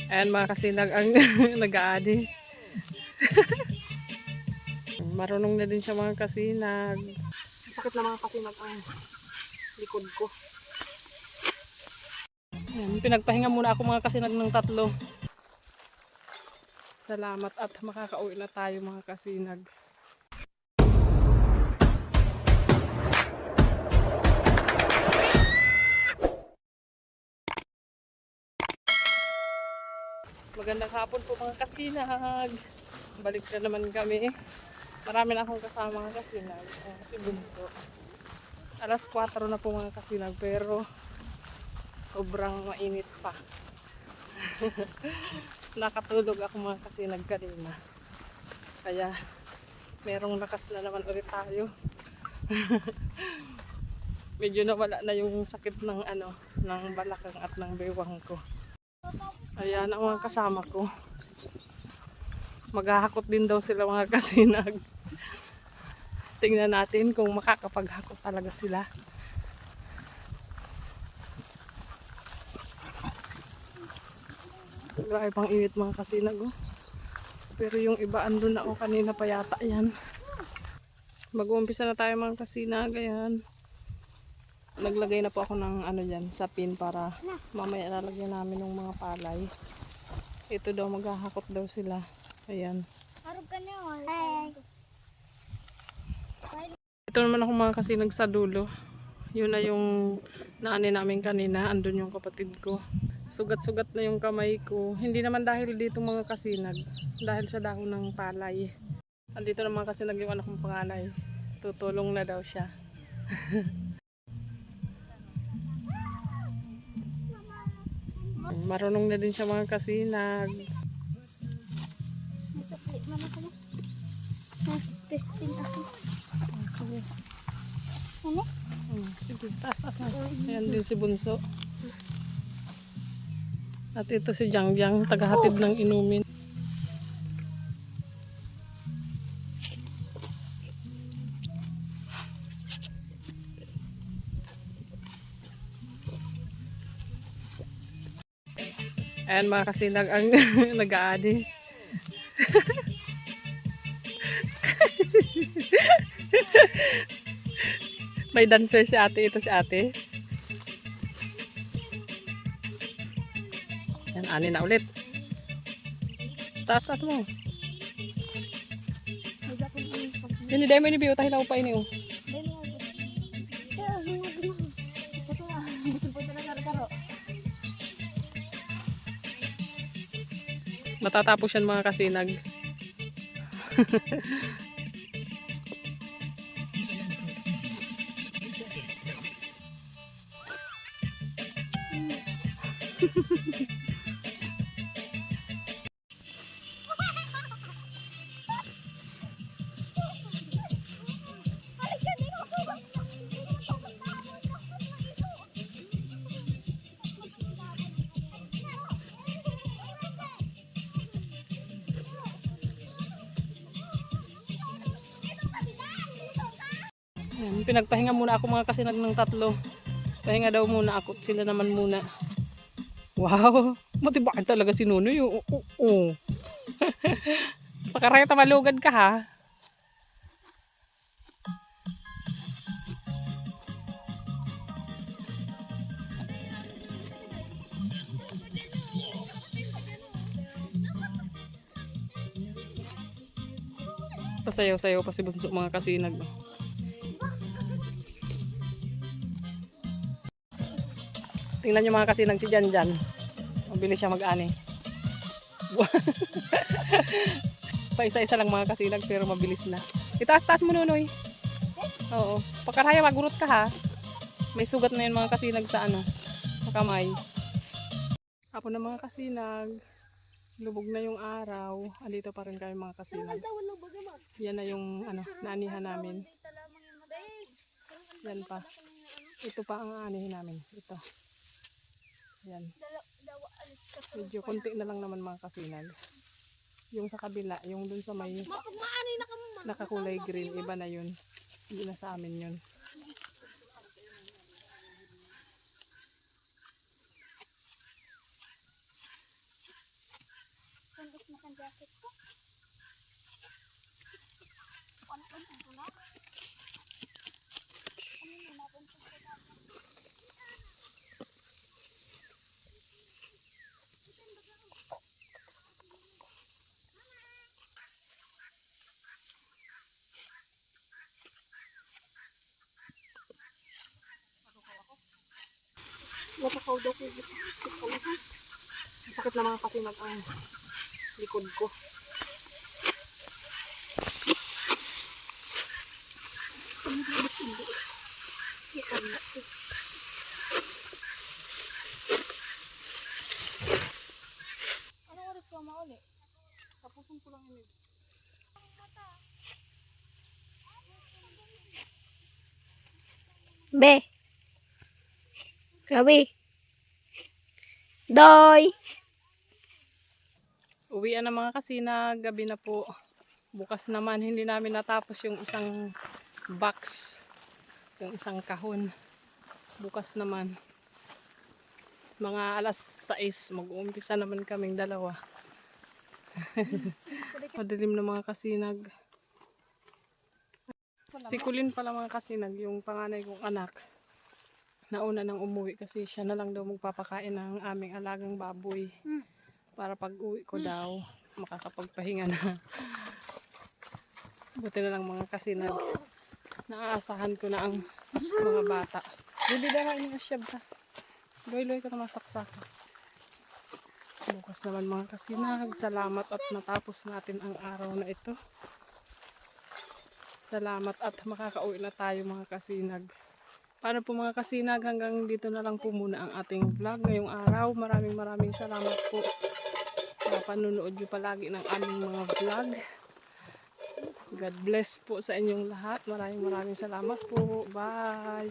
Ayan mga kasinag ang nag-aadi. Marunong na din siya mga kasinag. Sakit na mga kasinag ang likod ko. Ayan, pinagpahinga muna ako mga kasinag ng 3. Salamat at makakauwi na tayo mga kasinag. Magandang hapon po mga kasinag. Balik na naman kami. Marami na akong kasama mga kasinag. Si Bunso. Alas 4 na po mga kasinag pero sobrang mainit pa. Nakatulog ako mga kasinag kanina. Kaya merong lakas na naman ulit tayo. Medyo nawala na yung sakit ng ng balakang at ng bewang ko. Ayan ang mga kasama ko. Maghahakot din daw sila mga kasinag. Tingnan natin kung makakapaghakot talaga sila. Grabe pang init mga kasinag oh. Pero yung iba andun na oh, kanina pa yata yan. Mag-uumpisa na tayo mga kasinag. Ayan. Naglagay na po ako ng dyan, sa pin para mamaya lalagyan namin ng mga palay. Ito daw maghahakot daw sila. Ayan. Ito naman ako mga kasinag sa dulo. Yun na yung naani namin kanina. Andun yung kapatid ko. Sugat-sugat na yung kamay ko. Hindi naman dahil dito mga kasinag. Dahil sa dahon ng palay. Andito na mga kasinag yung anak kong panganay. Tutulong na daw siya. Marunong na din siya mga kasinag. Sige, taas na. Ayan din si Bunso. At ito si Jangjang, tagahatid ng inumin. Ayan mga kasinag ang nag-aadi. May dancer si ate. Ito si ate. Ayan, ani na ulit. Taas mo. Hindi dahil mo ini biyo. Tahilaw pa ini oh. Matatapos yan mga kasinag. Pinagpahinga muna ako mga kasinag ng 3. Pahinga daw muna ako. Sila naman muna. Wow! Matibaan talaga si Nunoy. Oo. Pakareta malugad ka ha. Pasayaw-sayaw pa si Bunso mga kasinag. Tingnan nyo mga kasinag si Janjan. Mabilis siya mag-ani. Pa isa-isa lang mga kasinag pero mabilis na. Itaas-taas mo Nunoy. Oo. Pakaraya magurot ka ha. May sugat na yun mga kasinag sa sa kamay. Ako na mga kasinag. Lubog na yung araw. Andito pa rin kami mga kasinag. Yan na yung naanihan namin. Yan pa. Ito pa ang aanihin namin. Ito. Yan. Medyo konti na lang naman mga kasinag. Yung sa kabila, yung dun sa may nakakulay green, iba na yun. Hindi na sa amin yun. Natakaw daw ko. Masakit na mga kasinag ang likod ko. Ano oras ka mauli? Tapusin ko lang yun. Be. Gabi. Doy. Uwian na mga kasinag, gabi na po. Bukas naman, hindi namin natapos yung isang box. Yung isang kahon. Bukas naman. Mga alas 6, mag-uumpisa naman kaming dalawa. Madilim na mga kasinag. Si Kulin pala mga kasinag, yung panganay kong anak. Nauna nang umuwi kasi siya na lang daw magpapakain ng aming alagang baboy. Para pag uwi ko daw, makakapagpahinga na. Buti na lang mga kasinag. Naaasahan ko na ang mga bata. Hindi dara ini asyab ta. Loy-loy ka na masaksaka. Bukas naman mga kasinag. Salamat at natapos natin ang araw na ito. Salamat at makakauwi na tayo mga kasinag. Paano po mga kasinag, hanggang dito na lang po muna ang ating vlog ngayong araw. Maraming salamat po sa panunood nyo palagi ng aming mga vlog. God bless po sa inyong lahat. Maraming salamat po. Bye!